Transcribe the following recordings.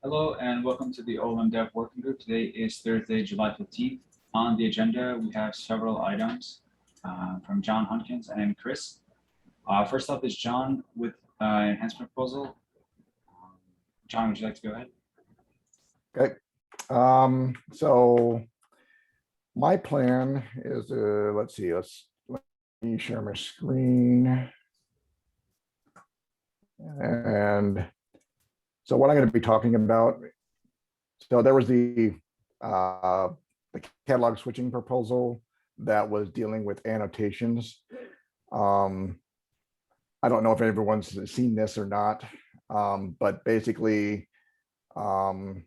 Hello and welcome to the OLM Dev Working Group. Today is Thursday, July 15th. On the agenda, we have several items from John Hunkins and Chris. First up is John with enhancement proposal. John, would you like to go ahead? Okay. So my plan is let's see, let me share my screen. And so what I'm going to be talking about, so there was the catalog switching proposal that was dealing with annotations. I don't know if everyone's seen this or not, but basically the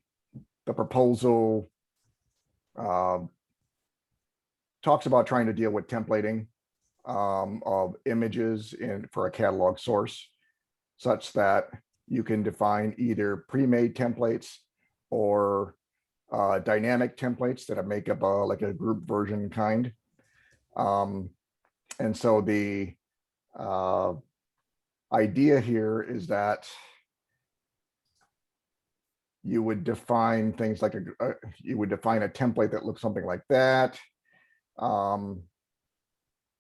proposal talks about trying to deal with templating of images for a catalog source, such that you can define either pre-made templates or dynamic templates that make up like a group version kind. And so the idea here is that you would define things like you would define a template that looks something like that,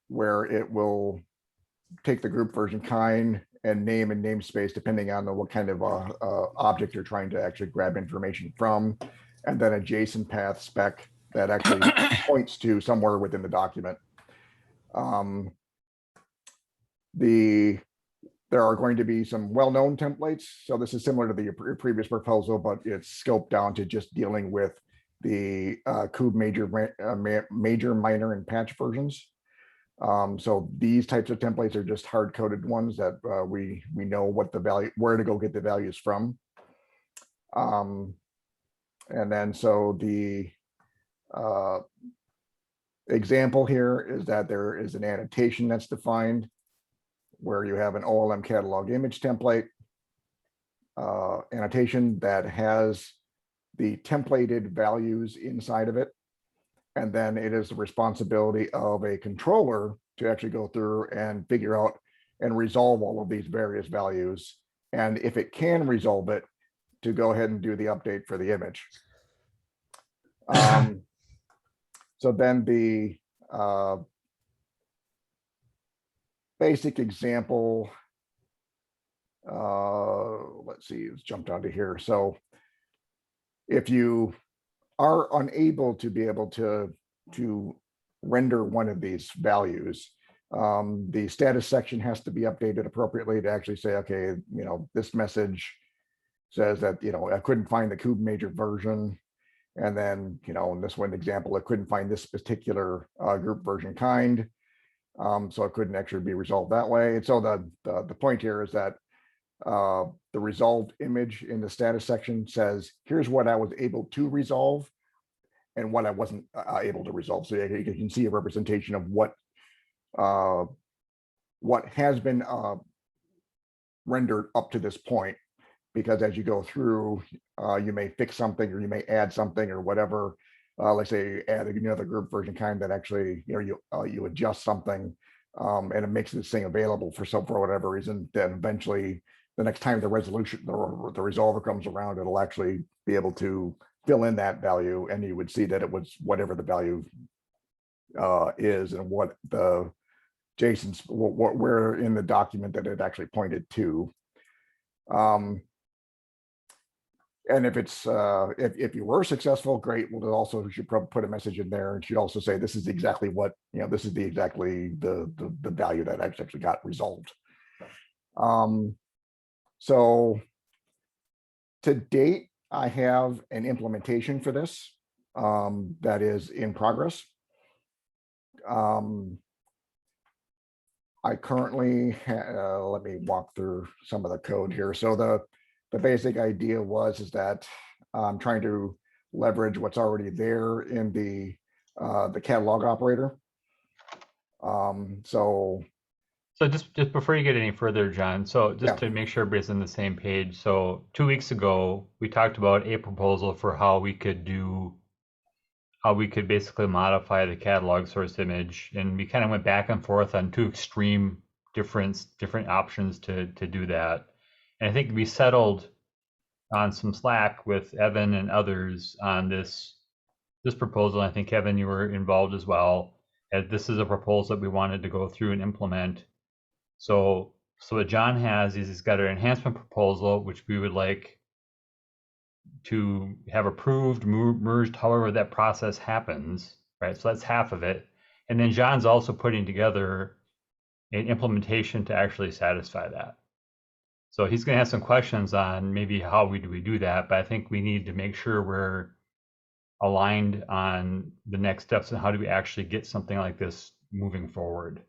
where it will take the group version kind and name and namespace depending on what kind of object you're trying to actually grab information from, and then a JSON path spec that actually points to somewhere within the document. There are going to be some well-known templates. So this is similar to the previous proposal, but it's scoped down to just dealing with the Kube major, minor, and patch versions. So these types of templates are just hard-coded ones that we know what the value, where to go get the values from. And then so the example here is that there is an annotation that's defined where you have an OLM catalog image template annotation that has the templated values inside of it. And then it is the responsibility of a controller to actually go through and figure out and resolve all of these various values. And if it can resolve it, to go ahead and do the update for the image. So then the basic example, let's see, it's jumped onto here. So if you are unable to be able to render one of these values, the status section has to be updated appropriately to actually say, okay, this message says that, I couldn't find the Kube major version. And then, in this one example, I couldn't find this particular group version kind. So it couldn't actually be resolved that way. And so the point here is that the resolved image in the status section says, here's what I was able to resolve and what I wasn't able to resolve. So you can see a representation of what has been rendered up to this point, because as you go through, you may fix something or you may add something or whatever. Let's say you add another group version kind that actually, you adjust something and it makes this thing available for whatever reason. Then eventually, the next time the resolver comes around, it'll actually be able to fill in that value, and you would see that it was whatever the value is and what the JSON's where in the document that it actually pointed to. And if it's if you were successful, great. We'll also should probably put a message in there, and should also say this is exactly what this is the value that actually got resolved. So to date, I have an implementation for this that is in progress. I currently let me walk through some of the code here. So the basic idea is that I'm trying to leverage what's already there in the catalog operator. So just before you get any further, John, so just to make sure everybody's on the same page. So 2 weeks ago, we talked about a proposal for how we could basically modify the catalog source image, and we kind of went back and forth on two extreme different options to do that. And I think we settled on some Slack with Evan and others on this proposal. I think Kevin, you were involved as well. As this is a proposal that we wanted to go through and implement. So what John has is he's got an enhancement proposal which we would like to have approved, merged, however that process happens, right? So that's half of it. And then John's also putting together an implementation to actually satisfy that. So he's going to have some questions on maybe how we do that, but I think we need to make sure we're aligned on the next steps and how do we actually get something like this moving forward.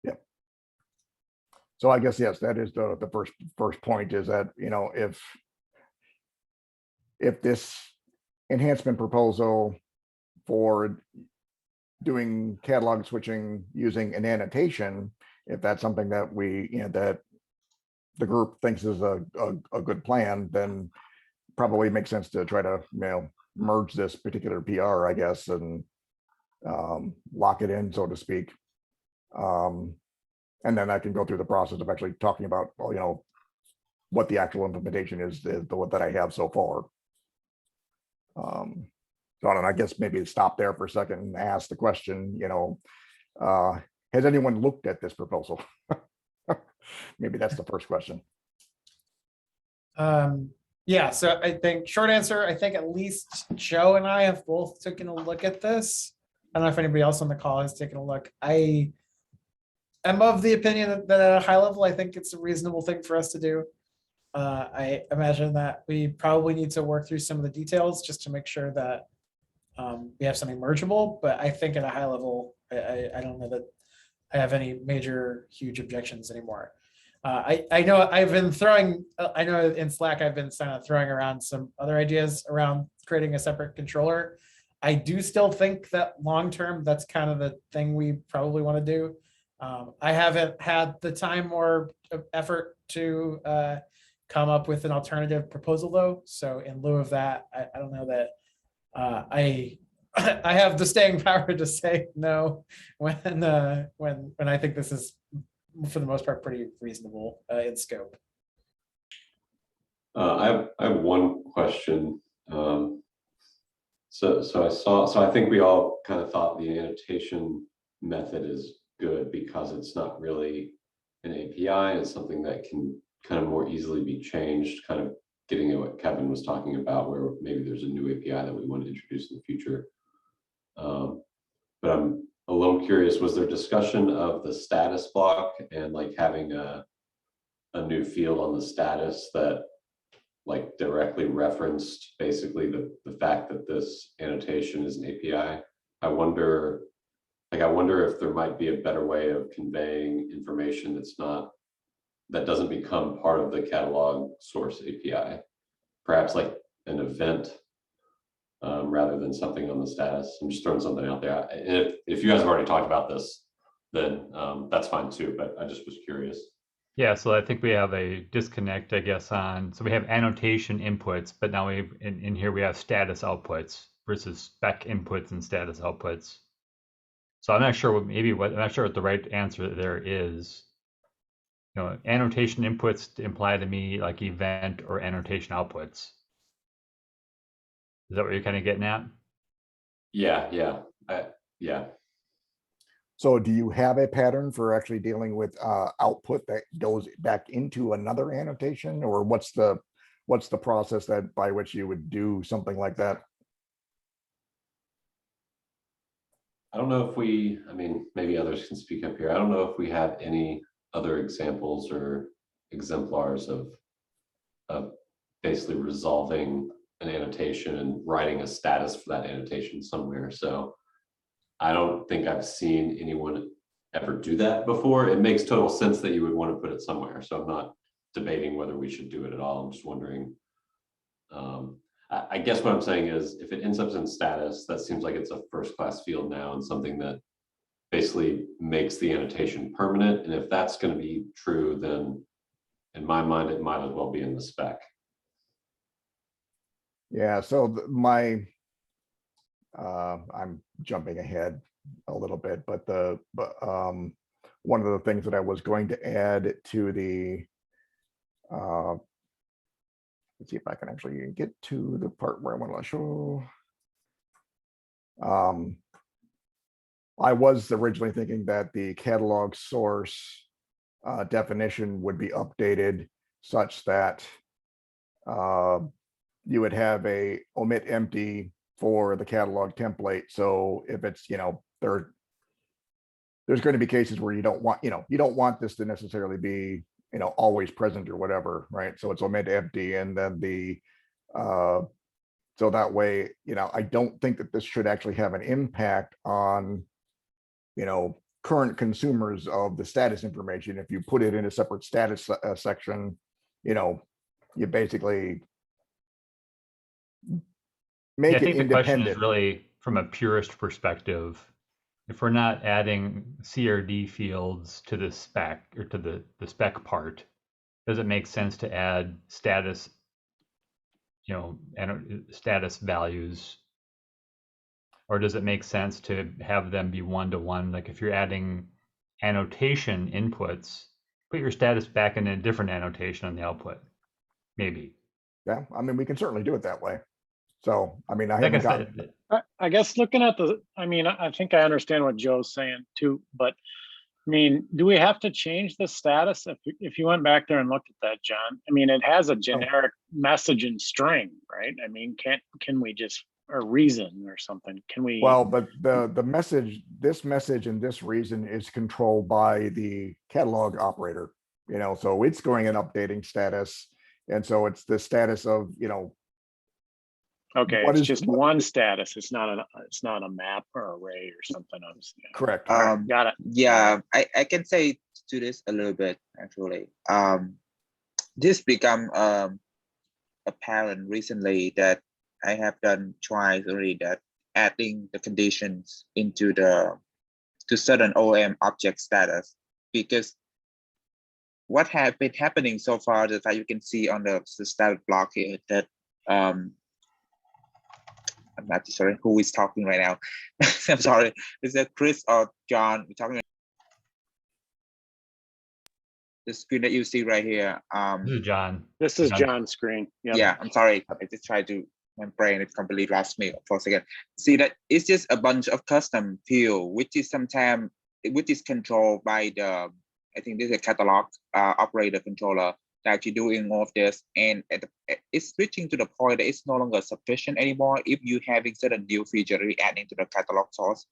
Yep. So I guess, yes, that is the first point, is that, you know, if this enhancement proposal for doing catalog switching using an annotation, if that's something that we, you know, that the group thinks is a good plan, then probably makes sense to try to, you know, merge this particular PR, I guess, and lock it in, so to speak. And then I can go through the process of actually talking about, well, you know, what the actual implementation is the one that I have so far. So I don't know, I guess maybe stop there for a second and ask the question, you know, has anyone looked at this proposal? Maybe that's the first question. Yeah, so I think short answer, I think at least Joe and I have both taken a look at this. I don't know if anybody else on the call has taken a look. I am of the opinion that at a high level, I think it's a reasonable thing for us to do. I imagine that we probably need to work through some of the details just to make sure that we have something mergeable, but I think at a high level, I don't know that I have any major huge objections anymore. I know I've been throwing, I know in Slack, I've been kind of throwing around some other ideas around creating a separate controller. I do still think that long-term, that's kind of the thing we probably want to do. I haven't had the time or effort to come up with an alternative proposal though. So in lieu of that, I don't know that I have the staying power to say no when I think this is, for the most part, pretty reasonable in scope. I have one question. So I think we all kind of thought the annotation method is good because it's not really an API. It's something that can kind of more easily be changed, kind of getting at what Kevin was talking about, where maybe there's a new API that we want to introduce in the future. But I'm a little curious, was there discussion of the status block and like having a new field on the status that like directly referenced basically the fact that this annotation is an API? I wonder if there might be a better way of conveying information that doesn't become part of the catalog source API, perhaps like an event rather than something on the status. I'm just throwing something out there. If you guys have already talked about this, then that's fine too, but I just was curious. Yeah, so I think we have a disconnect, I guess, so we have annotation inputs, but now in here we have status outputs versus spec inputs and status outputs. So I'm not sure I'm not sure what the right answer there is. You know, annotation inputs imply to me like event or annotation outputs. Is that what you're kind of getting at? Yeah. So do you have a pattern for actually dealing with output that goes back into another annotation, or what's the process by which you would do something like that? I don't know if I mean, maybe others can speak up here. I don't know if we have any other examples or exemplars of basically resolving an annotation and writing a status for that annotation somewhere. So I don't think I've seen anyone ever do that before. It makes total sense that you would want to put it somewhere. So I'm not debating whether we should do it at all. I'm just wondering. I guess what I'm saying is if it ends up in status, that seems like it's a first-class field now and something that basically makes the annotation permanent. And if that's going to be true, then in my mind, it might as well be in the spec. Yeah, so I'm jumping ahead a little bit, but one of the things that I was going to add to the Let's see if I can actually get to the part where I want to show. I was originally thinking that the catalog source definition would be updated such that you would have a omit empty for the catalog template. So if it's, there's going to be cases where you don't want this to necessarily be, always present or whatever, right? So it's omit empty, and then so that way, I don't think that this should actually have an impact on, current consumers of the status information. If you put it in a separate status section, you basically Yeah, make I it think the question is independent. really from a purist perspective. If we're not adding CRD fields to the spec or to the spec part, does it make sense to add status, and status values? Or does it make sense to have them be one-to-one? Like if you're adding annotation inputs, put your status back in a different annotation on the output, maybe. Yeah, I mean, we can certainly do it that way. So, I mean, I Like I haven't gotten, said, I guess looking at I think I understand what Joe's saying too, but I mean, do we have to change the status? If you went back there and looked at that, John, I mean, it has a generic message and string, right? I mean, can we just, or reason or something? Can we? well, but the message, this message and this reason is controlled by the catalog operator, so it's going and updating status. And so it's the status of, Okay, what it's is- just what- one status. It's not a map or array or something else. Yeah. correct. Got it. Yeah, I can say to this a little bit actually. This become apparent recently that I have done twice already, that adding the conditions into to certain OLM object status, because what have been happening so far that you can see on the status block here, that I'm not sorry who is talking right now. I'm sorry, is it Chris or John? We're talking the screen that you see right here. this is John. This is John. John's screen. Yep. Yeah, I'm sorry. I just tried to, my brain it completely lost me for a second. See that it's just a bunch of custom field, which is controlled by the, I think this is a catalog operator controller that actually doing all of this, and it's switching to the point that it's no longer sufficient anymore. If you having certain new feature adding to the catalog source,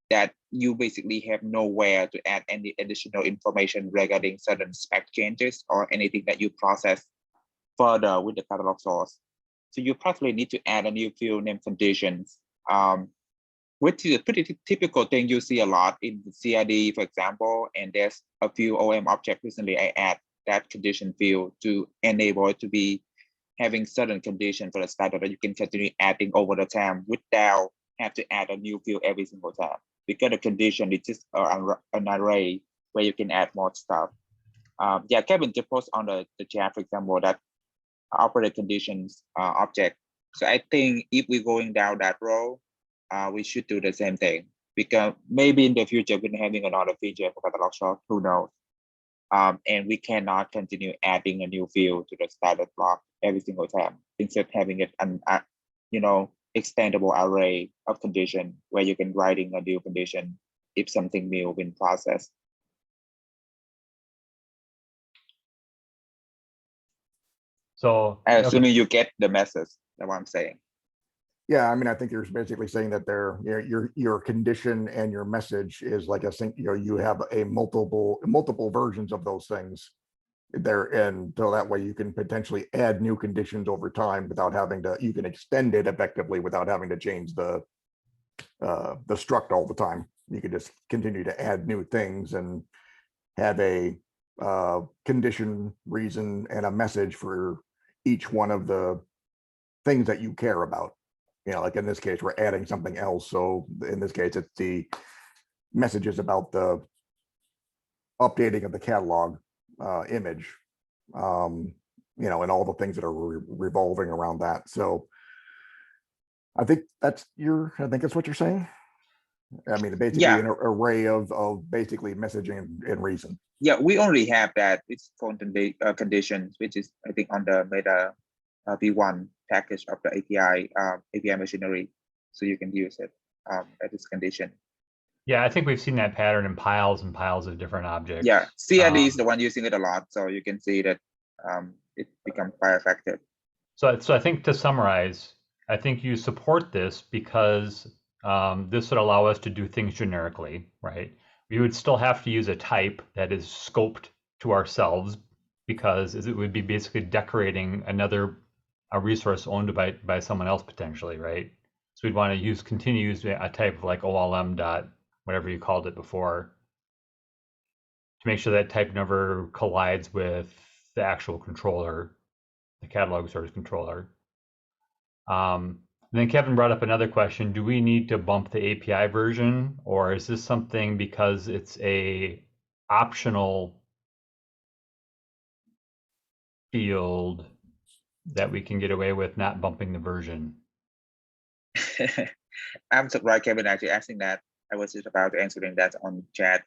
that you basically have nowhere to add any additional information regarding certain spec changes or anything that you process further with the catalog source. So you probably need to add a new field name conditions, which is a pretty typical thing you see a lot in the CRD, for example, and there's a few OM objects recently I add that condition field to enable it to be having certain condition for the status that you can continue adding over the time without have to add a new field every single time, because the condition is just an array where you can add more stuff. Yeah, Kevin just post on the chat, for example, that operator conditions object. So I think if we're going down that road, we should do the same thing, because maybe in the future we're having another feature for catalog sort, who knows? And we cannot continue adding a new field to the status block every single time, instead of having it an extendable array of condition where you can write in a new condition if something new been processed. So Assuming you get the message, that's what I'm saying. Yeah, I mean, I think you're basically saying that your condition and your message is like a you have a multiple versions of those things there, and so that way you can potentially add new conditions over time without having to, you can extend it effectively without having to change the struct all the time. You could just continue to add new things and have a condition, reason, and a message for each one of the things that you care about. Like in this case, we're adding something else. So in this case, it's the messages about the updating of the catalog image, and all the things that are revolving around that. So I think that's what you're saying. I mean, basically Yeah. an array of basically messaging and reason. Yeah, we only have that. It's conditions, which is I think on the Meta V1 package of the API machinery, so you can use it at this condition. Yeah, I think we've seen that pattern in piles and piles of different objects. Yeah, CRD is the one using it a lot, so you can see that it becomes quite effective. So I think to summarize, I think you support this because this would allow us to do things generically, right? We would still have to use a type that is scoped to ourselves because it would be basically decorating a resource owned by someone else potentially, right? So we'd want to continue to use a type of like OLM dot whatever you called it before to make sure that type never collides with the actual controller, the catalog source controller. Then Kevin brought up another question. Do we need to bump the API version, or is this something because it's a optional field that we can get away with not bumping the version? I'm surprised Kevin actually asking that. I was just about answering that on chat.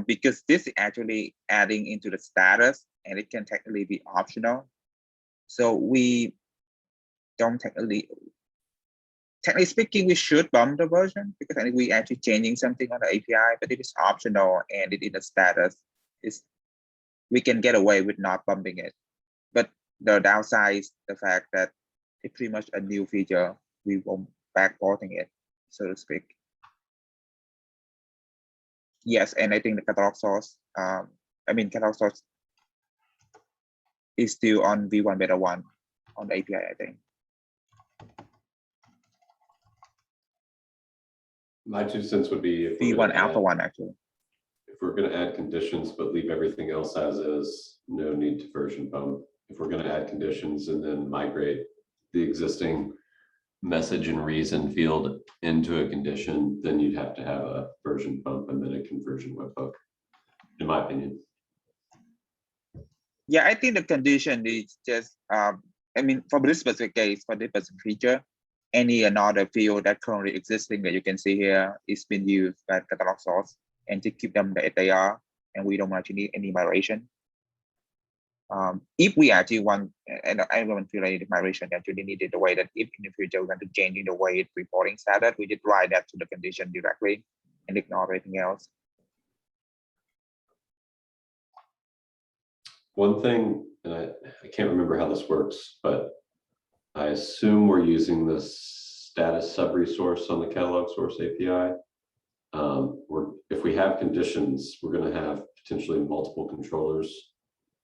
Because this is actually adding into the status and it can technically be optional. So we don't technically speaking, we should bump the version because I think we actually changing something on the API, but it is optional and it in the status is we can get away with not bumping it. But the downside is the fact that it's pretty much a new feature. We won't backporting it, so to speak. Yes, and I think the catalog source, catalog source is still on V1 beta 1 on the API, I think. My 2 cents would be if V1 alpha 1 actually. If we're going to add conditions but leave everything else as is, no need to version bump. If we're going to add conditions and then migrate the existing message and reason field into a condition, then you'd have to have a version bump and then a conversion webhook, in my opinion. Yeah, I think the condition is just, for this specific case, for this specific feature, any another field that currently existing that you can see here is being used by catalog source and to keep them as they are, and we don't actually need any migration. If we actually want, and I don't feel like the migration actually needed the way that if in the future we want to change in the way it's reporting status, we just write that to the condition directly and ignore everything else. One thing, and I can't remember how this works, but I assume we're using the status sub-resource on the catalog source API. If we have conditions, we're going to have potentially multiple controllers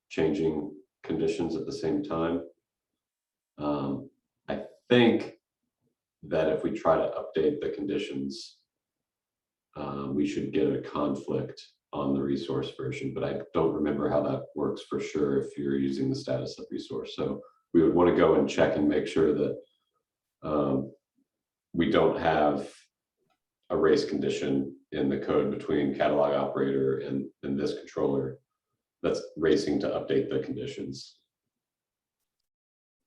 changing conditions at the same time. I think that if we try to update the conditions, we should get a conflict on the resource version, but I don't remember how that works for sure if you're using the status of resource. So we would want to go and check and make sure that we don't have a race condition in the code between catalog operator and this controller that's racing to update the conditions.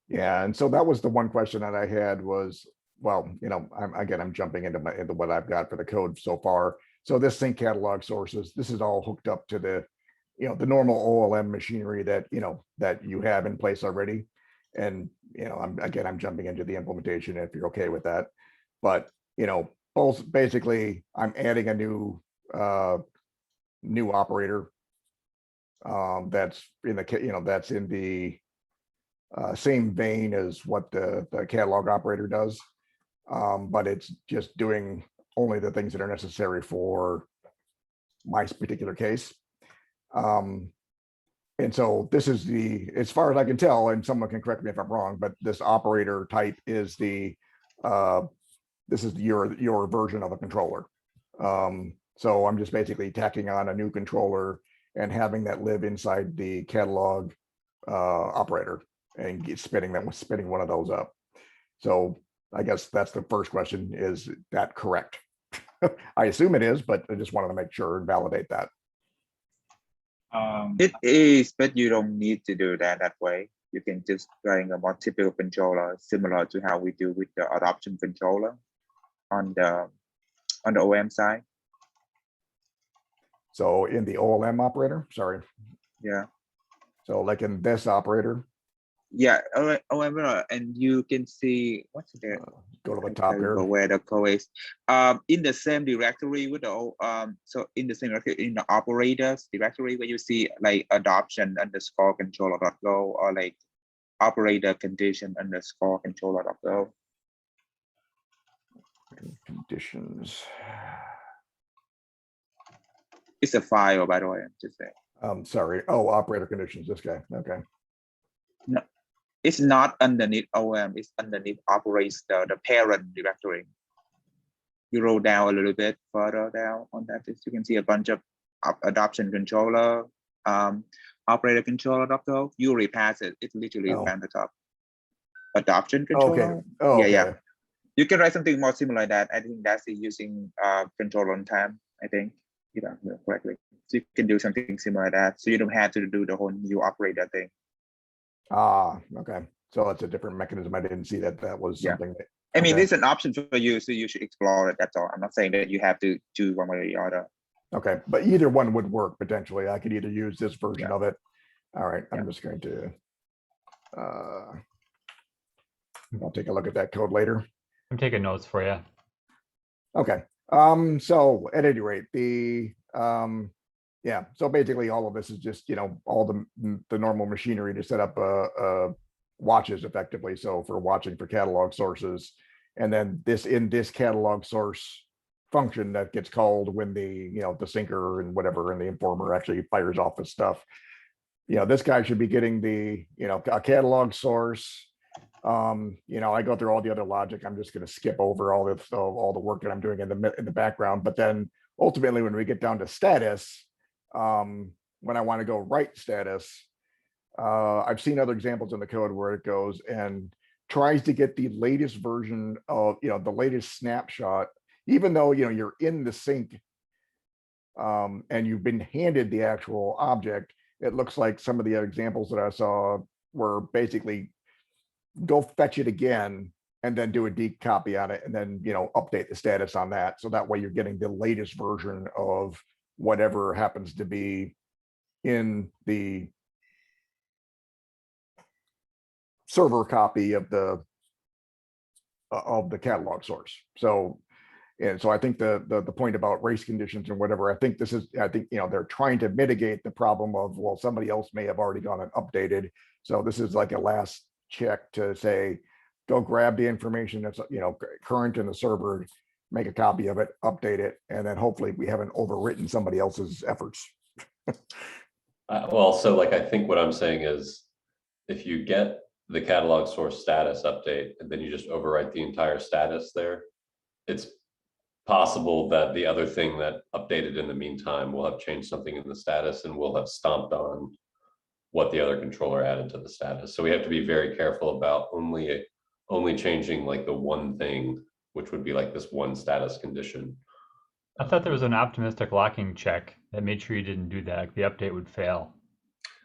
Yeah, and so that was the one question that I had was, well, I'm jumping into what I've got for the code so far. So this sync catalog sources, this is all hooked up to the, the normal OLM machinery that, that you have in place already. And, I'm jumping into the implementation if you're okay with that. But, both basically I'm adding a new operator that's in the, same vein as what the catalog operator does. But it's just doing only the things that are necessary for my particular case. And so this is as far as I can tell, and someone can correct me if I'm wrong, but this operator type is this is your version of a controller. So I'm just basically tacking on a new controller and having that live inside the catalog operator and spinning one of those up. So I guess that's the first question. Is that correct? I assume it is, but I just wanted to make sure and validate that. It is, but you don't need to do that way. You can just bring a more typical controller, similar to how we do with the adoption controller on the on the OM side. So in the OLM operator, sorry. Yeah. So like in this operator, Yeah. OM, and you can see what's there. go to the I top can't remember here. where the code is. In the same directory with the so in the same directory in the operators directory where you see like adoption underscore controller.go or like operator condition underscore controller.go. Conditions. It's a file, by the way. I'm just saying. Sorry. Oh, operator conditions. This guy. Okay. No, it's not underneath OM. It's underneath operates the parent directory. You roll down a little bit further down on that list, you can see a bunch of adoption controller, operator controller.go. You repass it. It's literally Oh. around the top. Adoption controller. Okay. Oh, Yeah, yeah. okay. You can write something more similar to that. I think that's using control on time. I think you know correctly. So you can do something similar to that. So you don't have to do the whole new operator thing. Ah, okay. So it's a different mechanism. I didn't see that that was Yeah. something that, I mean, okay. it's an option for you, so you should explore it. That's all. I'm not saying that you have to do one way or the other. Okay, but either one would work potentially. I could either use this version Yeah. of it. All right, I'm Yeah. just going to I'll take a look at that code later. I'm taking notes for you. Okay. So at any rate, the yeah, so basically all of this is just, you know, all the normal machinery to set up watches effectively. So for watching for catalog sources, and then in this catalog source function that gets called when the, you know, the syncer and whatever and the informer actually fires off the stuff. You know, this guy should be getting the, you know, a catalog source. You know, I go through all the other logic. I'm just going to skip over all the work that I'm doing in the background. But then ultimately, when we get down to status, when I want to go write status, I've seen other examples in the code where it goes and tries to get the latest version of, you know, the latest snapshot, even though, you know, you're in the sync and you've been handed the actual object. It looks like some of the examples that I saw were basically go fetch it again and then do a deep copy on it and then, you know, update the status on that. So that way you're getting the latest version of whatever happens to be in the server copy of the catalog source. So, and so I think the point about race conditions and whatever, I think, you know, they're trying to mitigate the problem of, well, somebody else may have already gone and updated. So this is like a last check to say, go grab the information that's, you know, current in the server, make a copy of it, update it, and then hopefully we haven't overwritten somebody else's efforts. Well, so like, I think what I'm saying is, if you get the catalog source status update and then you just overwrite the entire status there, it's possible that the other thing that updated in the meantime will have changed something in the status and will have stomped on what the other controller added to the status. So we have to be very careful about only changing like the one thing, which would be like this one status condition. I thought there was an optimistic locking check that made sure you didn't do that. The update would fail.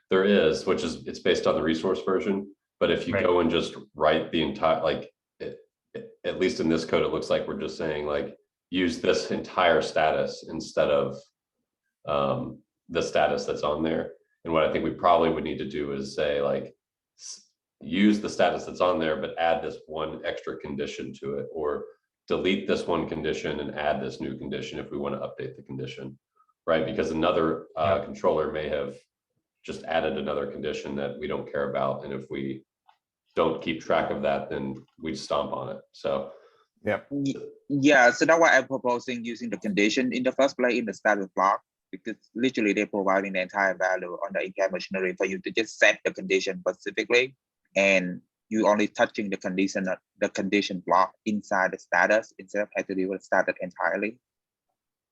There is, which is, it's based on the resource version. But if you Right. go and just write the entire, like, at least in this code, it looks like we're just saying like, use this entire status instead of the status that's on there. And what I think we probably would need to do is say like, use the status that's on there, but add this one extra condition to it, or delete this one condition and add this new condition if we want to update the condition, right? Because another controller may have just added another condition that we don't care about. And if we don't keep track of that, then we stomp on it. So yeah, so that's why I'm proposing using the condition in the first place in the status block, because literally they're providing the entire value on the in-cab machinery for you to just set the condition specifically, and you only touching the condition block inside the status instead of having to deal with status entirely.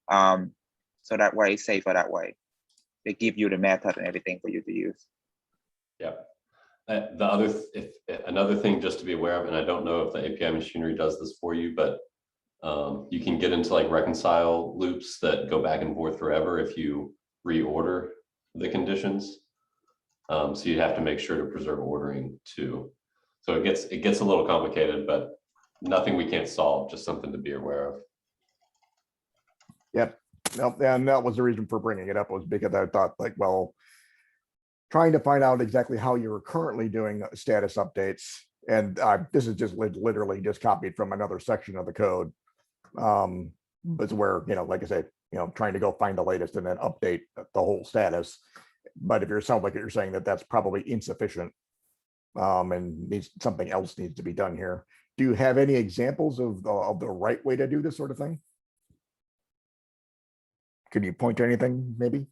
So that way it's safer that way. They give you the method and everything for you to use. Yeah. Another thing just to be aware of, and I don't know if the API machinery does this for you, but you can get into like reconcile loops that go back and forth forever if you reorder the conditions. So you have to make sure to preserve ordering too. So it gets a little complicated, but nothing we can't solve, just something to be aware of. no, and that was the reason for bringing it up, was because I thought like, well, trying to find out exactly how you're currently doing status updates. And this is just literally just copied from another section of the code. But where, like I said, trying to go find the latest and then update the whole status. But if you're sounds like you're saying that that's probably insufficient, and something else needs to be done here. Do you have any examples of the right way to do this sort of thing? Could you point to anything, maybe?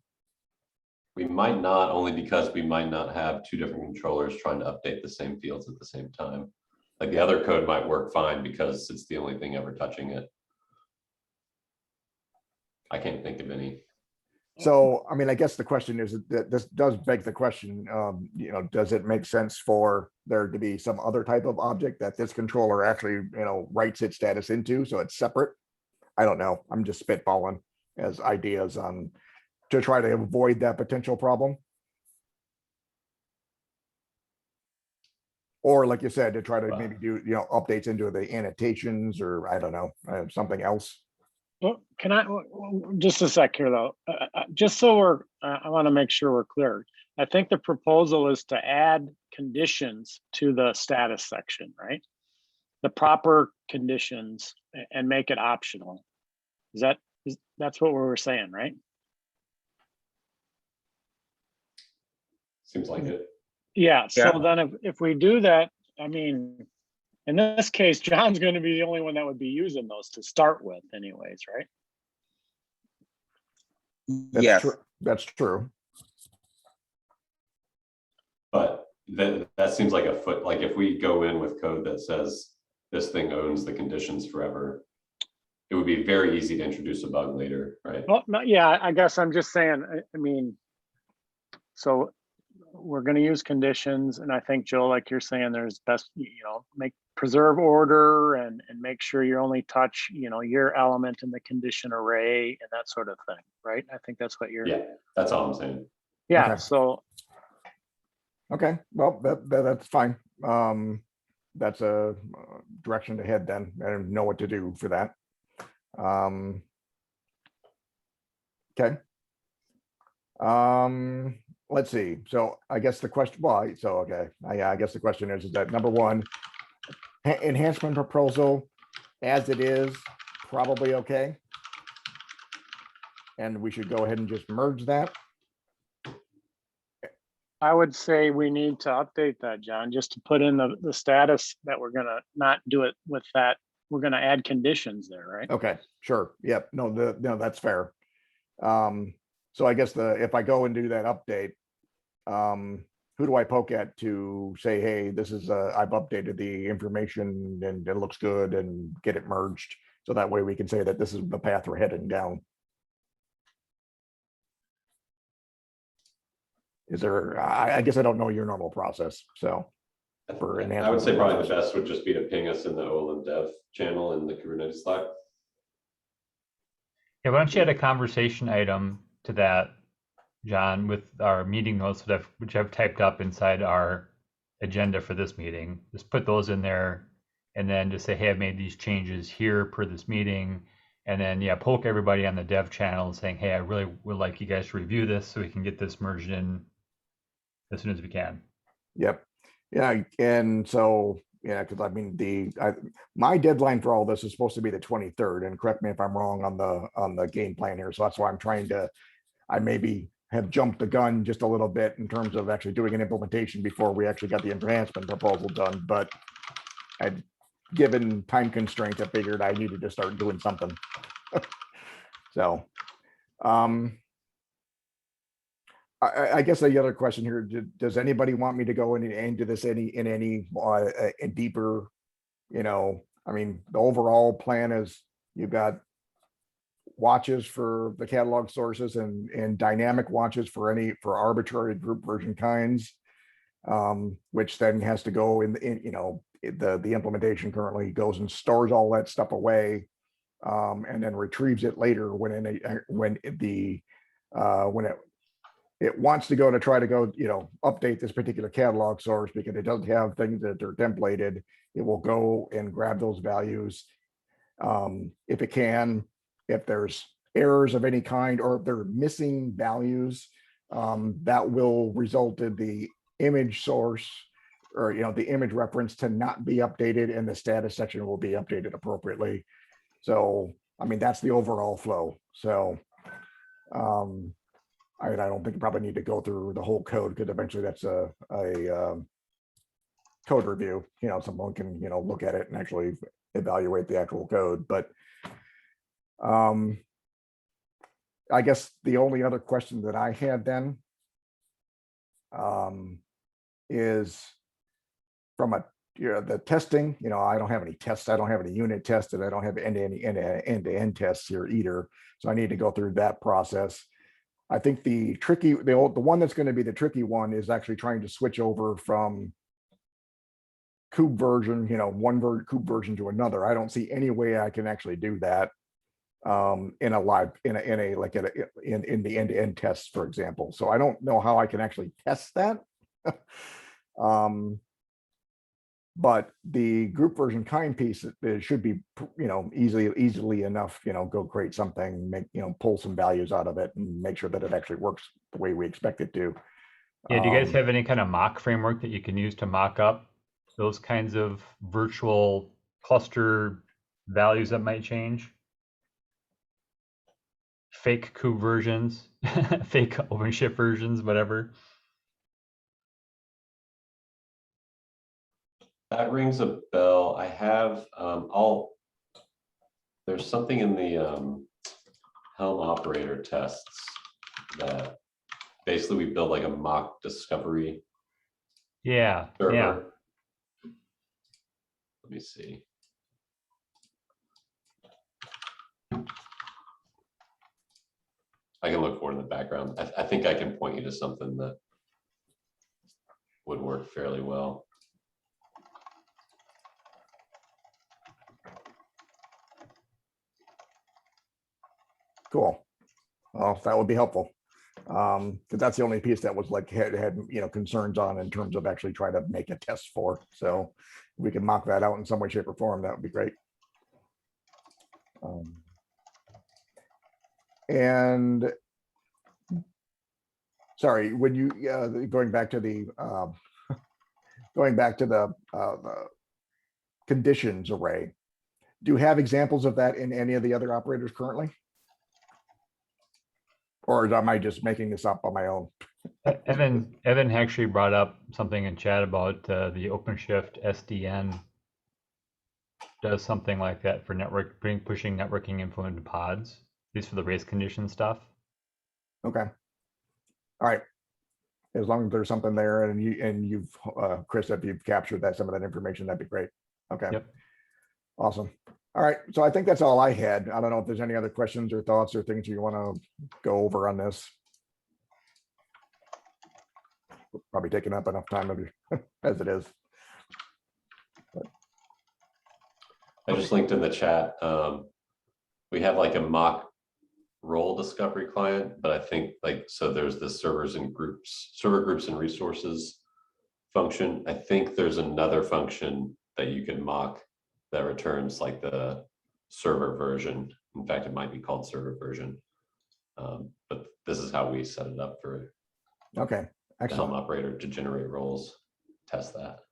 We might not, only because we might not have two different controllers trying to update the same fields at the same time. Like the other code might work fine because it's the only thing ever touching it. I can't think of any. So, I mean, I guess the question is that this does beg the question, does it make sense for there to be some other type of object that this controller actually, writes its status into, so it's separate? I don't know. I'm just spitballing as ideas on to try to avoid that potential problem. Or like you said, to try to maybe do, updates into the annotations, or I don't know, something else. Well, can I, just a sec here though, just so I want to make sure we're clear. I think the proposal is to add conditions to the status section, right? The proper conditions and make it optional. That's what we were saying, right? Seems like it. Yeah, so Yeah. then if we do that, I mean, in this case, John's going to be the only one that would be using those to start with anyways, right? That's Yes. true. That's true. But that seems like like if we go in with code that says this thing owns the conditions forever, it would be very easy to introduce a bug later, right? Well, yeah, I guess I'm just saying, I mean, so we're going to use conditions, and I think, Joe, like you're saying, there's best, preserve order and make sure you only touch, your element in the condition array and that sort of thing, right? I think that's what you're. Yeah, that's all I'm saying. Yeah. Okay. So. Okay, well, that's fine. That's a direction to head then, and know what to do for that. Okay. Let's see. So I guess the question, okay. I guess the question is that number one, enhancement proposal as it is, probably okay. And we should go ahead and just merge that. I would say we need to update that, John, just to put in the status that we're gonna not do it with that. We're gonna add conditions there, right? Okay, sure. Yep. No, that's fair. So I guess if I go and do that update, who do I poke at to say, hey, this is I've updated the information and it looks good, and get it merged, so that way we can say that this is the path we're heading down. Is there, I guess I don't know your normal process, so. For I would say probably the best would just be to ping us in the OLM dev channel in the Kubernetes Slack. Yeah, why don't you add a conversation item to that, John, with our meeting notes which I've typed up inside our agenda for this meeting. Just put those in there, and then just say, hey, I've made these changes here per this meeting. And then, yeah, poke everybody on the dev channel saying, hey, I really would like you guys to review this so we can get this merged in as soon as we can. Yep. Yeah, and so, yeah, because I mean, my deadline for all this is supposed to be the 23rd, and correct me if I'm wrong on the game plan here. So that's why I'm trying to, I maybe have jumped the gun just a little bit in terms of actually doing an implementation before we actually got the enhancement proposal done. But given time constraints, I figured I needed to start doing something. So, I guess the other question here, does anybody want me to go into this in any deeper, I mean, the overall plan is you've got watches for the catalog sources and dynamic watches for arbitrary group version kinds, which then has to go in the implementation currently goes and stores all that stuff away, and then retrieves it later when it wants to go to try to go, update this particular catalog source because it doesn't have things that are templated. It will go and grab those values. If it can, if errors of any kind, or if they're missing values, that will result in the image source, or the image reference to not be updated, and the status section will be updated appropriately. So, I mean, that's the overall flow. So, I don't think you probably need to go through the whole code, because eventually that's a code review. Someone can look at it and actually evaluate the actual code. But I guess the only other question that I had then is from the testing. I don't have any tests. I don't have any unit tests, and I don't have any end-to-end tests here either. So I need to go through that process. I think the one that's going to be the tricky one is actually trying to switch over from kube version, kube version to another. I don't see any way I can actually do that in the end-to-end tests, for example. So I don't know how I can actually test that. But the group version kind piece, it should be, easily enough, go create something, make, pull some values out of it and make sure that it actually works the way we expect it to. Yeah, do you guys have any kind of mock framework that you can use to mock up those kinds of virtual cluster values that might change? Fake kube versions, fake OpenShift versions, whatever. That rings a bell. I have, there's something in the Helm operator tests that basically we build like a mock discovery Yeah, server. yeah. Let me see. I can look for it in the background. I think I can point you to something that would work fairly well. Cool. Well, that would be helpful. Because that's the only piece that was like had concerns on in terms of actually trying to make a test for. So if we can mock that out in some way, shape, or form, that would be great. And sorry, when you going back to the conditions array, do you have examples of that in any of the other operators currently? Or am I just making this up on my own? Evan actually brought up something in chat about the OpenShift SDN does something like that for pushing networking info into pods, at least for the race condition stuff. Okay. All right. As long as there's something there, and you've Chris, if you've captured some of that information, that'd be great. Okay. Yep. Awesome. All right. So I think that's all I had. I don't know if there's any other questions or thoughts or things you want to go over on this. Probably taking up enough time of you as it is. I just linked in the chat. We have like a mock role discovery client, but I think so there's the server groups and resources function. I think there's another function that you can mock that returns like the server version. In fact, it might be called server version. But this is how we set it up for Okay. the Helm Excellent. operator to generate roles, test that.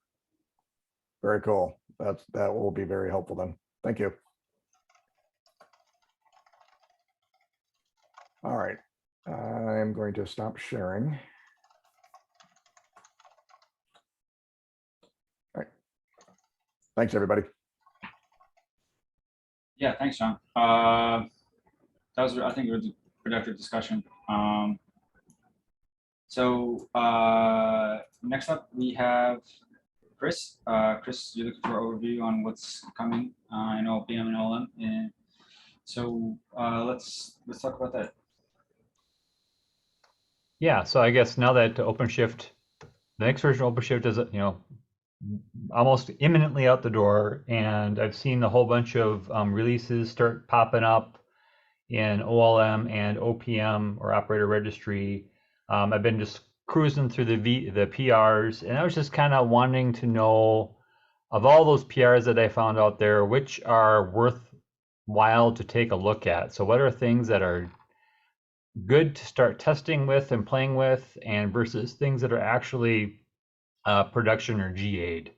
Very cool. That will be very helpful then. Thank you. All right. I'm going to stop sharing. All right. Thanks, everybody. Yeah, thanks, John. That was, I think, it was a productive discussion. So next up, we have Chris. Chris, you're looking for an overview on what's coming in OPM and OLM. And so let's talk about that. Yeah, so I guess now that OpenShift, the next version of OpenShift is, almost imminently out the door, and I've seen a whole bunch of releases start popping up in OLM and OPM, or operator registry. I've been just cruising through the PRs, and I was just kind of wanting to know, of all those PRs that I found out there, which are worth while to take a look at. So what are things that are good to start testing with and playing with, and versus things that are actually production or GA'd.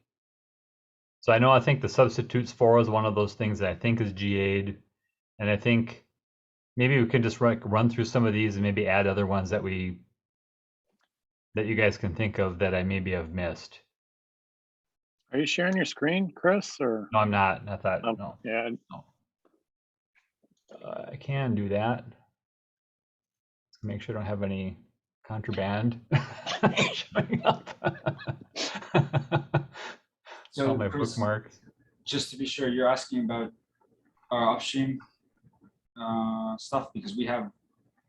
So I think the substitutes for is one of those things that I think is GA'd, and I think maybe we can just run through some of these and maybe add other ones that you guys can think of that I maybe have missed. Are you sharing your screen, Chris, or? No, I'm not. I thought Oh, no. yeah, I can do that. Let's make sure I don't have any contraband showing up. So, All my Chris, bookmarks. just to be sure, you're asking about our upstream stuff, because we have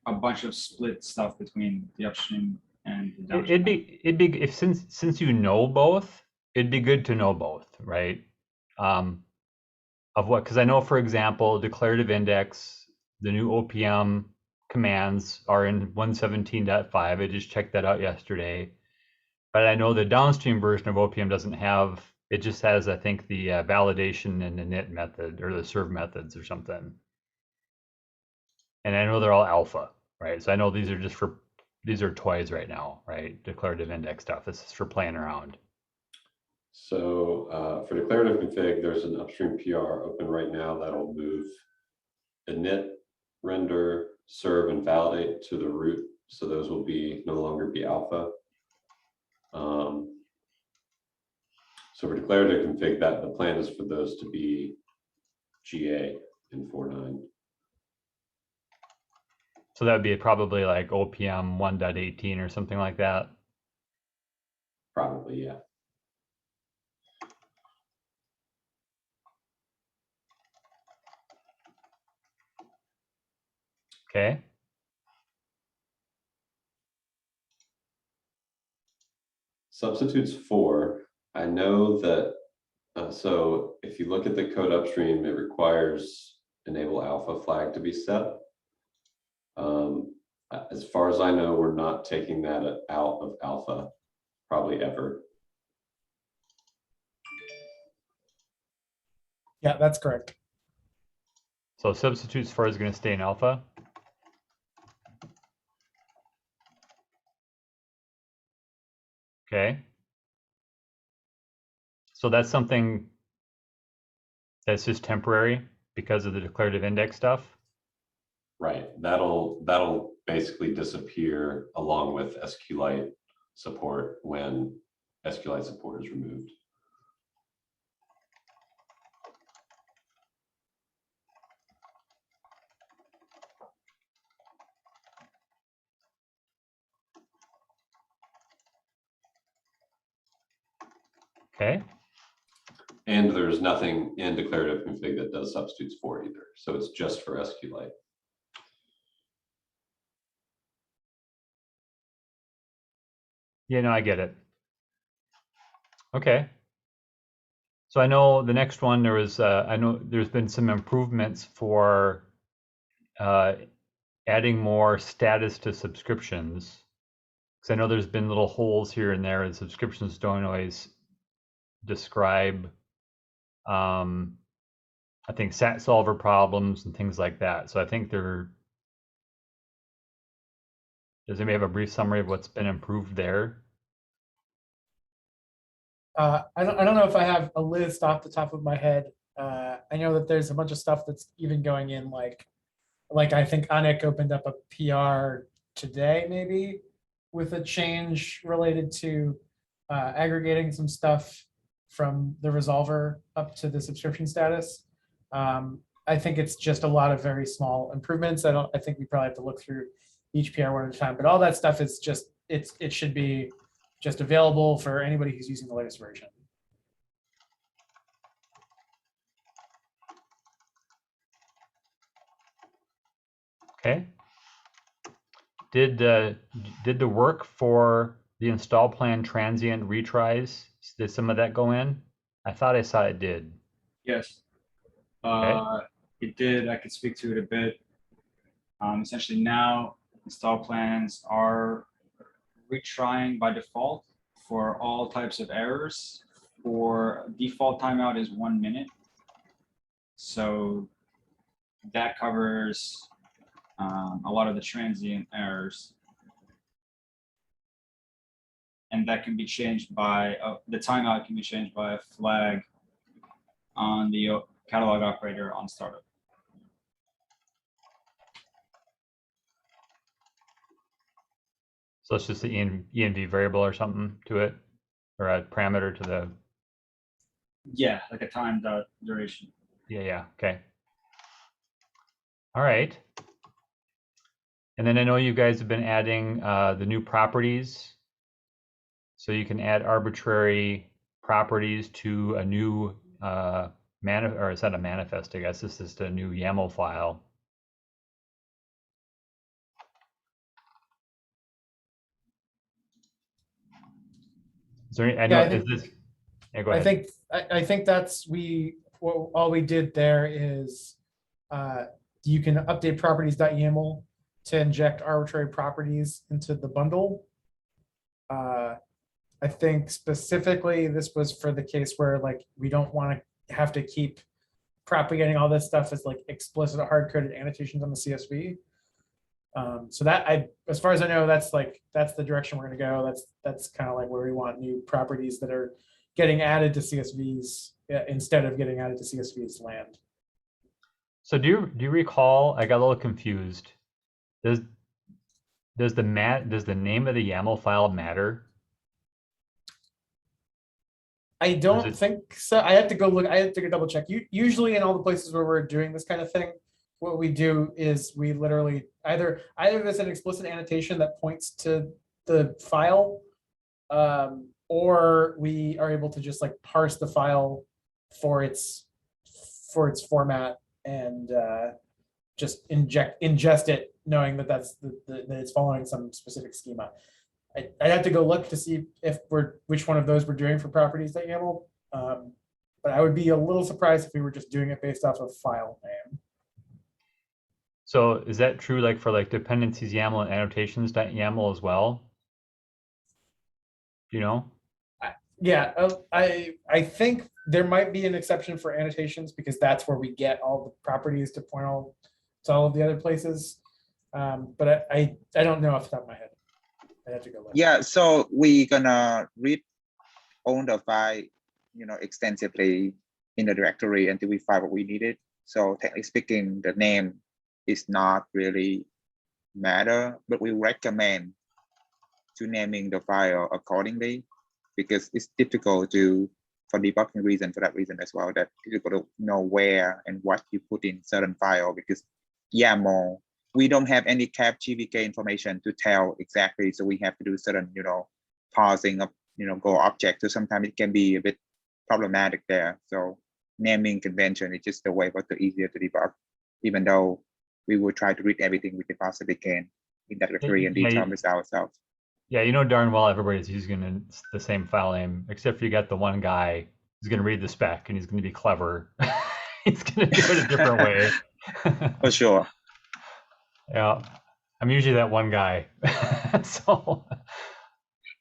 a bunch of split stuff between the upstream and the downstream. It'd be if since you know both, it'd be good to know both, right? Of what, because I know, for example, declarative index, the new OPM commands are in 117.5. I just checked that out yesterday. But I know the downstream version of OPM doesn't have, it just has, I think, the validation and the init method or the serve methods or something. And I know they're all alpha, right? So I know these are toys right now, right? Declarative index stuff. This is for playing around. So for declarative config, there's an upstream PR open right now that'll move init, render, serve, and validate to the root. So those will no longer be alpha. So for declarative config, that the plan is for those to be GA in 4.9. So that would be probably like OPM 1.18 or something like that. Probably, yeah. Okay. Substitutes for, I know that, so if you look at the code upstream, it requires enable alpha flag to be set. As far as I know, we're not taking that out of alpha, probably ever. Yeah, that's correct. So substitutes for is going to stay in alpha. Okay. So that's something that's just temporary because of the declarative index stuff. Right. That'll basically disappear along with SQLite support when SQLite support is removed. Okay. And there's nothing in declarative config that does substitutes for either. So it's just for SQLite. Yeah, no, I get it. Okay. So I know the next one, there was, I know there's been some improvements for adding more status to subscriptions. Because I know there's been little holes here and there, and subscriptions don't always describe, I think, SAT solver problems and things like that. So I think does anybody have a brief summary of what's been improved there? I don't know if I have a list off the top of my head. I know that there's a bunch of stuff that's even going in, like I think Anik opened up a PR today, maybe, with a change related to aggregating some stuff from the resolver up to the subscription status. I think it's just a lot of very small improvements. I think we probably have to look through each PR one at a time, but all that stuff is just, it should be just available for anybody who's using the latest version. Okay. Did the work for the install plan transient retries, did some of that go in? I thought I saw it did. Yes. Okay. It did. I could speak to it a bit. Essentially now install plans are retrying by default for all types of errors. For default timeout is 1 minute. So that covers a lot of the transient errors. And that can be changed by, the timeout can be changed by a flag on the catalog operator on startup. So it's just the env variable or something to it, or a parameter to the. Yeah, like a timed duration. Yeah. Okay. All right. And then I know you guys have been adding the new properties. So you can add arbitrary properties to a new or is that a manifest? I guess this is a new YAML file. Is there any, I know, I think- is this, yeah, go ahead. I think that's all we did there is you can update properties.yaml to inject arbitrary properties into the bundle. I think specifically this was for the case where like we don't want to have to keep propagating all this stuff as like explicit hard-coded annotations on the CSV. So that as far as I know, that's the direction we're going to go. That's kind of like where we want new properties that are getting added to CSVs instead of getting added to CSVs land. So do you recall? I got a little confused. Does the name of the YAML file matter? I don't think so. I have to go look. I have to go double check. Usually in all the places where we're doing this kind of thing, what we do is we literally either there's an explicit annotation that points to the file, or we are able to just like parse the file for its format and just ingest it, knowing that that it's following some specific schema. I'd have to go look to see if which one of those we're doing for properties.yaml. But I would be a little surprised if we were just doing it based off of file name. So is that true like for like dependencies YAML and annotations.yaml as well? Do you know? Yeah, I think there might be an exception for annotations because that's where we get all the properties to point all to all of the other places. But I don't know off the top of my head. I have to go look. Yeah, so we gonna read all the file, extensively in the directory until we find what we needed. So technically speaking, the name is not really matter, but we recommend to naming the file accordingly because it's difficult for debugging reason, for that reason as well, that you got to know where and what you put in certain file because YAML, we don't have any cap GVK information to tell exactly. So we have to do certain, parsing of, Go object. So sometimes it can be a bit problematic there. So naming convention is just a way but easier to debug, even though we will try to read everything we can possibly can in that directory and determine this ourselves. Yeah, darn well everybody's using the same file name, except for you got the one guy who's going to read the spec and he's going to be clever. He's going to do it a different way. For sure. Yeah, I'm usually that one guy. So.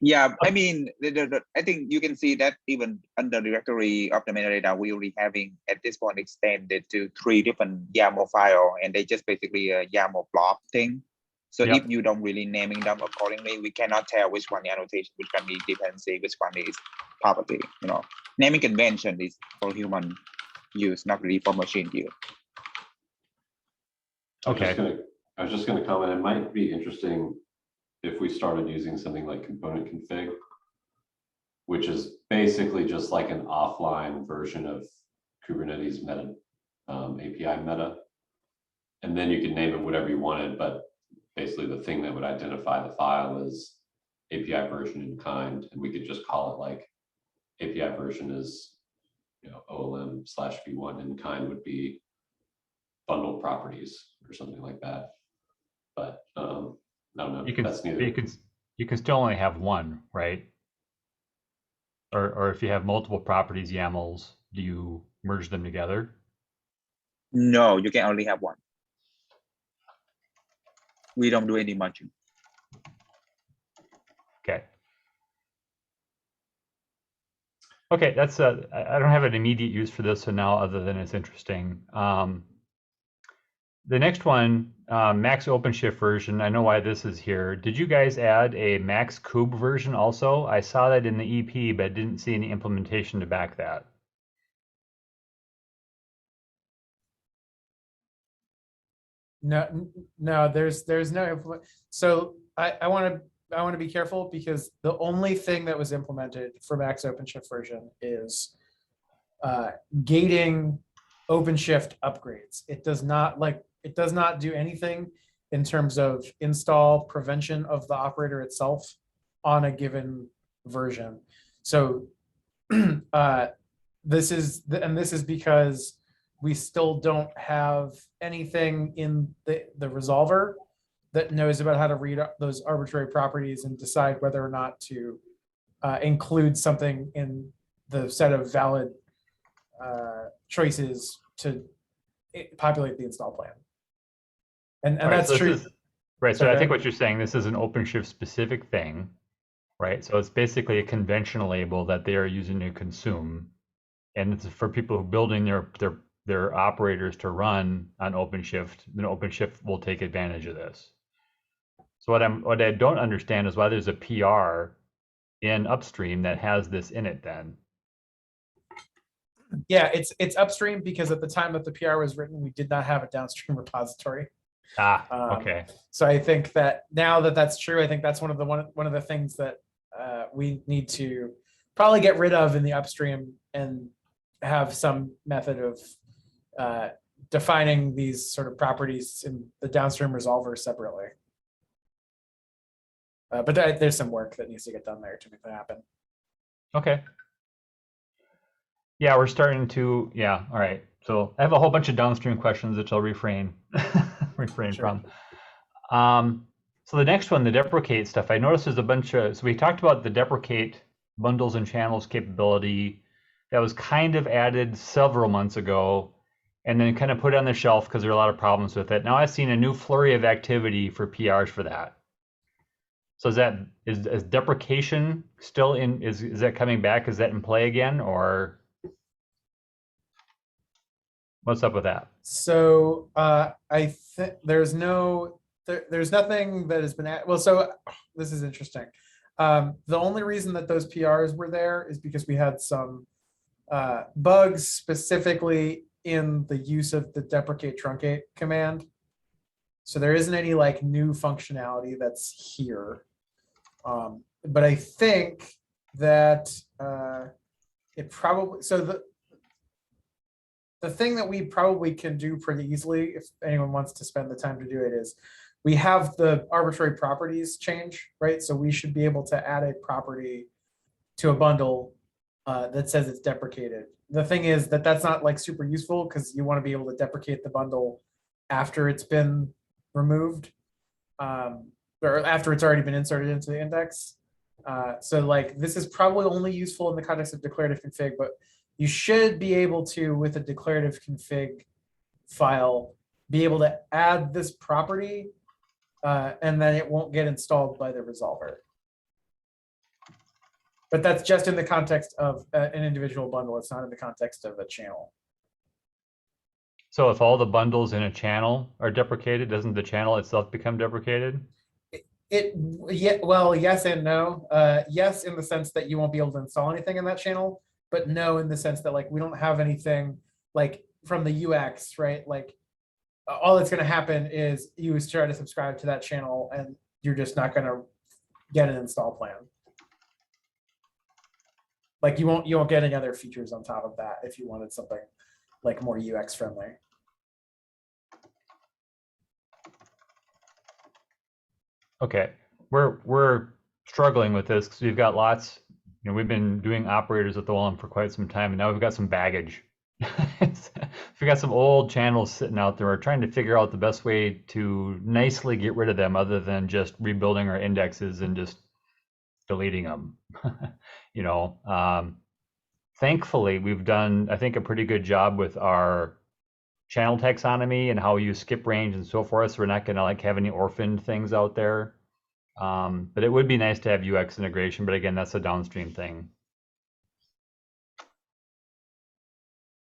Yeah, I mean, I think you can see that even under directory of the metadata, we already having at this point extended to 3 different YAML file, and they just basically a YAML blob thing. So Yep. if you don't really naming them accordingly, we cannot tell which one is annotation, which one is dependency, which one is property. Naming convention is for human use, not really for machine use. Okay. I was just gonna comment, it might be interesting if we started using something like component config, which is basically just like an offline version of Kubernetes meta, API meta. And then you can name it whatever you wanted, but basically the thing that would identify the file is API version in kind, and we could just call it like API version is, OLM/v1 in kind would be bundle properties or something like that. But I don't know. That's neither. You can still only have one, right? Or if you have multiple properties YAMLs, do you merge them together? No, you can only have one. We don't do any merging. Okay. Okay, that's I don't have an immediate use for this so now other than it's interesting. the next one, Max OpenShift version, I know why this is here. Did you guys add a Max Kube version also? I saw that in the EP, but didn't see any implementation to back that. No, there's no implement. So I want to be careful because the only thing that was implemented for Max OpenShift version is gating OpenShift upgrades. It does not do anything in terms of install prevention of the operator itself on a given version. So this is because we still don't have anything in the resolver that knows about how to read those arbitrary properties and decide whether or not to include something in the set of valid choices to populate the install plan. And All right, that's so true. this is- right, so Sorry, I go think ahead. what you're saying, this is an OpenShift specific thing, right? So it's basically a conventional label that they are using to consume. And it's for people who are building their operators to run on OpenShift, then OpenShift will take advantage of this. So what I don't understand is why there's a PR in upstream that has this in it then. Yeah, it's upstream because at the time that the PR was written, we did not have a downstream repository. Okay. So I think that now that that's true, I think that's one of the things that we need to probably get rid of in the upstream and have some method of defining these sort of properties in the downstream resolver separately. But there's some work that needs to get done there to make that happen. Okay. Yeah, we're starting to, yeah, all right. So I have a whole bunch of downstream questions that I'll refrain Sure. from. So the next one, the deprecate stuff, I noticed there's a bunch of, so we talked about the deprecate bundles and channels capability that was kind of added several months ago and then kind of put on the shelf because there are a lot of problems with it. Now I've seen a new flurry of activity for PRs for that. So is deprecation still in, is that coming back? Is that in play again, or what's up with that? So I think there's nothing that has been well. So this is interesting. The only reason that those PRs were there is because we had some bugs specifically in the use of the deprecate truncate command. So there isn't any like new functionality that's here. But I think that it probably, so the thing that we probably can do pretty easily, if anyone wants to spend the time to do it, is we have the arbitrary properties change, right? So we should be able to add a property to a bundle that says it's deprecated. The thing is that that's not like super useful because you want to be able to deprecate the bundle after it's been removed, or after it's already been inserted into the index. So like this is probably only useful in the context of declarative config, but you should be able to, with a declarative config file, be able to add this property and then it won't get installed by the resolver. But that's just in the context of an individual bundle. It's not in the context of a channel. So if all the bundles in a channel are deprecated, doesn't the channel itself become deprecated? Well, yes and no. Yes, in the sense that you won't be able to install anything in that channel, but no, in the sense that like we don't have anything like from the UX, right? Like all that's going to happen is you try to subscribe to that channel and you're just not going to get an install plan. Like you won't get any other features on top of that if you wanted something like more UX friendly. Okay, we're struggling with this because we've got lots, you know, we've been doing operators at the OLM for quite some time, and now we've got some baggage. We've got some old channels sitting out there. We're trying to figure out the best way to nicely get rid of them other than just rebuilding our indexes and just deleting them. You know, thankfully, we've done, I think, a pretty good job with our channel taxonomy and how we use skip range and so forth. So we're not going to like have any orphaned things out there. But it would be nice to have UX integration. But again, that's a downstream thing.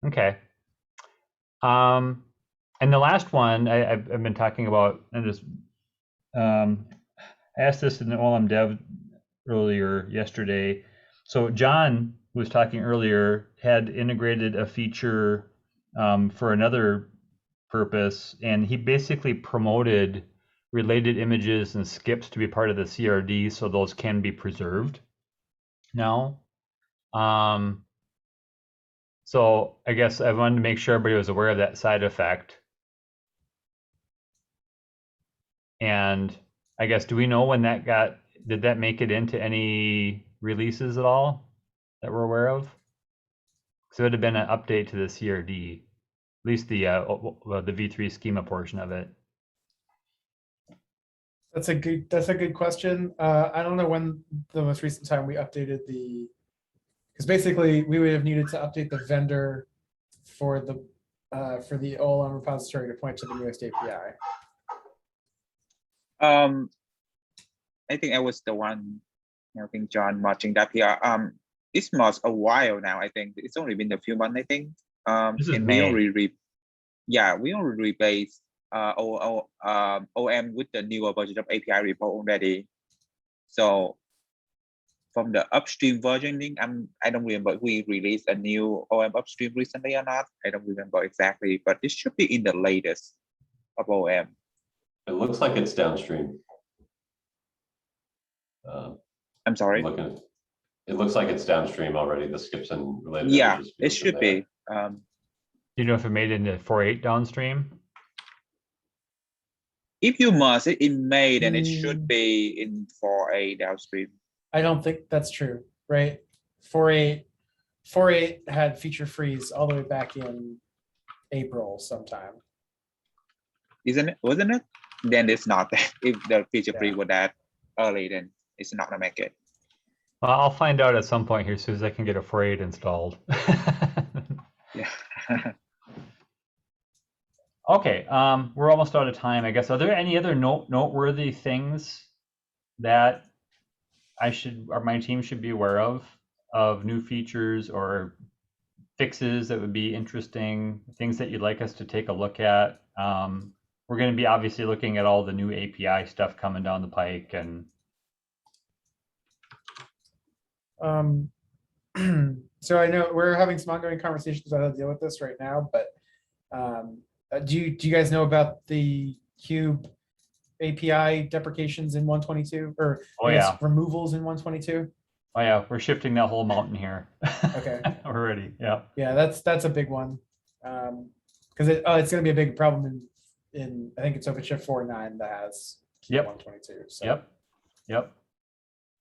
Okay. And And the last one I've been talking about, and just I asked this in the OLM Dev earlier yesterday. So John was talking earlier, had integrated a feature for another purpose, and he basically promoted related images and skips to be part of the CRD, so those can be preserved now. So I guess I wanted to make sure everybody was aware of that side effect. And I guess, do we know when that did that make it into any releases at all that we're aware of? So it would have been an update to the CRD, at least the V3 schema portion of it. That's a good question. I don't know when the most recent time we updated because basically we would have needed to update the vendor for the OLM repository to point to the newest API. I think I was the one helping John watching that here. It's most a while now. I think it's only been a few months. I think. This is and May. we only replaced OM with the newer version of API report already. So from the upstream versioning, I don't remember if we released a new OM upstream recently or not. I don't remember exactly, but this should be in the latest of OM. It looks like it's downstream. I'm sorry. It looks like it's downstream already. The skips and related. Yeah, images it should be. Do you know if it made it into 4.8 downstream? If you must it in May, then it should be in 4.8 downstream. I don't think that's true, right? 4.8 had feature freeze all the way back in April sometime. Isn't it? Wasn't it? Then it's not that. If the feature Yeah. free were that early, then it's not gonna make it. Well, I'll find out at some point here as soon as I can get a 4.8 installed. Yeah. Okay, we're almost out of time, I guess. Are there any other noteworthy things that my team should be aware of new features or fixes that would be interesting, things that you'd like us to take a look at? We're going to be obviously looking at all the new API stuff coming down the pike, and So I know we're having some ongoing conversations about how to deal with this right now, but do you guys know about the Cube API deprecations in 122 or removals in 122? Oh yeah, we're shifting that whole mountain here. Okay. Already, yeah. Yeah, that's a big one. Because it's going to be a big problem in I think it's OpenShift 4.9 that has Cube 122. So. Yep.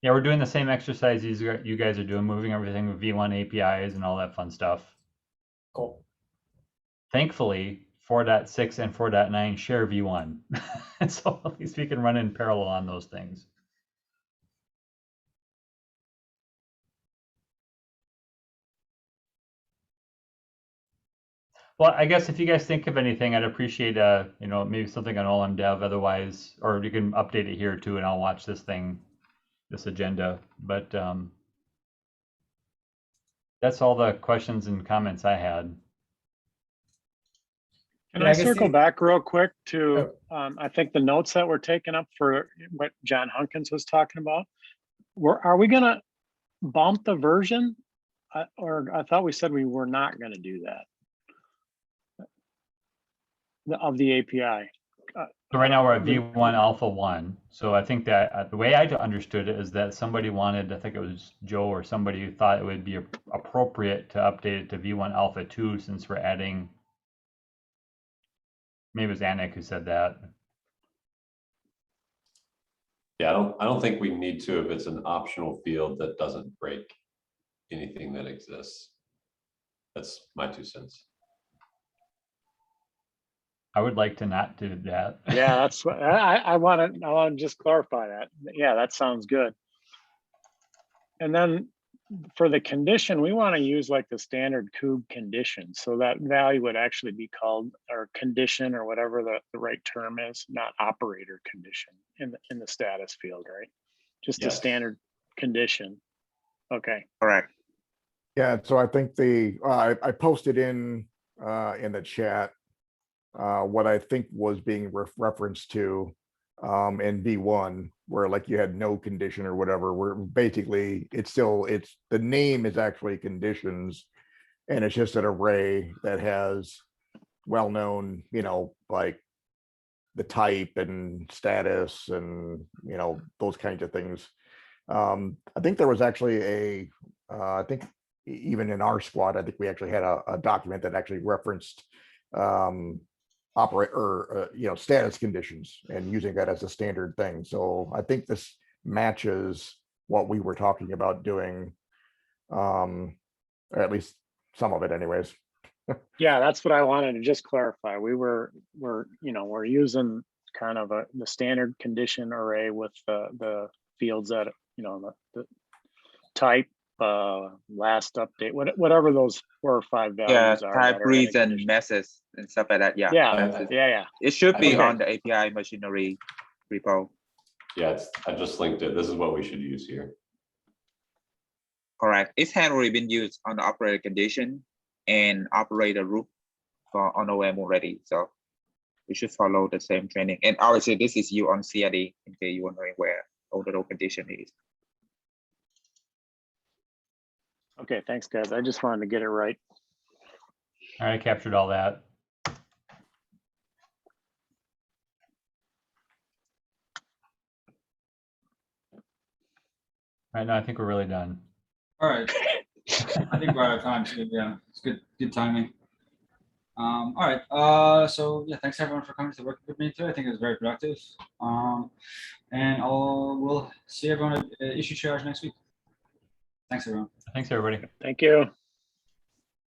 Yeah, we're doing the same exercise you guys are doing, moving everything with V1 APIs and all that fun stuff. Cool. Thankfully, 4.6 and 4.9 share V1. So at least we can run in parallel on those things. Well, I guess if you guys think of anything, I'd appreciate maybe something on OLM Dev otherwise, or you can update it here too, and I'll watch this agenda. But that's all the questions and comments I had. Can I circle back real quick to, I think the notes that were taken up for what John Hunkins was talking about. Are we gonna bump the version? Or I thought we said we were not gonna do that. Of the API. So right now we're at V1 Alpha 1. So I think that the way I understood it is that somebody wanted, I think it was Joe or somebody who thought it would be appropriate to update it to V1 Alpha 2 since we're adding, maybe it was Anik who said that. Yeah, I don't think we need to if it's an optional field that doesn't break anything that exists. That's my 2 cents. I would like to not do that. Yeah, that's what I want to just clarify that. Yeah, that sounds good. And then for the condition, we want to use like the standard kube condition. So that value would actually be called or condition or whatever the right term is, not operator condition in the status field, right? Just a standard condition. Okay. Correct. Yeah, so I think I posted in the chat what I think was being referenced to in V1, where like you had no condition or whatever, where basically it's the name is actually conditions, and it's just an array that has well-known, like the type and status and, those kinds of things. I think there was actually I think even in our squad, I think we actually had a document that actually referenced status conditions and using that as a standard thing. So I think this matches what we were talking about doing, or at least some of it anyways. Yeah, that's what I wanted to just clarify. We're using kind of the standard condition array with the fields that, the type, last update, whatever those 4 or 5 Yeah, values are. type, that are in a reason, condition. message, and stuff like that. Yeah. Yeah. It should be Okay. on the API machinery repo. Yeah, I just linked it. This is what we should use here. Correct. It's already been used on the operator condition and operator root on OLM already. So we should follow the same training. And obviously this is you on CRD in case you wondering where all the condition is. Okay, thanks, guys. I just wanted to get it right. All right, I captured all that. All right, now I think we're really done. All right. I think we're out of time. So yeah, it's good timing. All right. So yeah, thanks everyone for coming to the working group meeting today. I think it was very productive. And we'll see everyone at issue triage next week. Thanks everyone. Thanks, everybody. Thank you.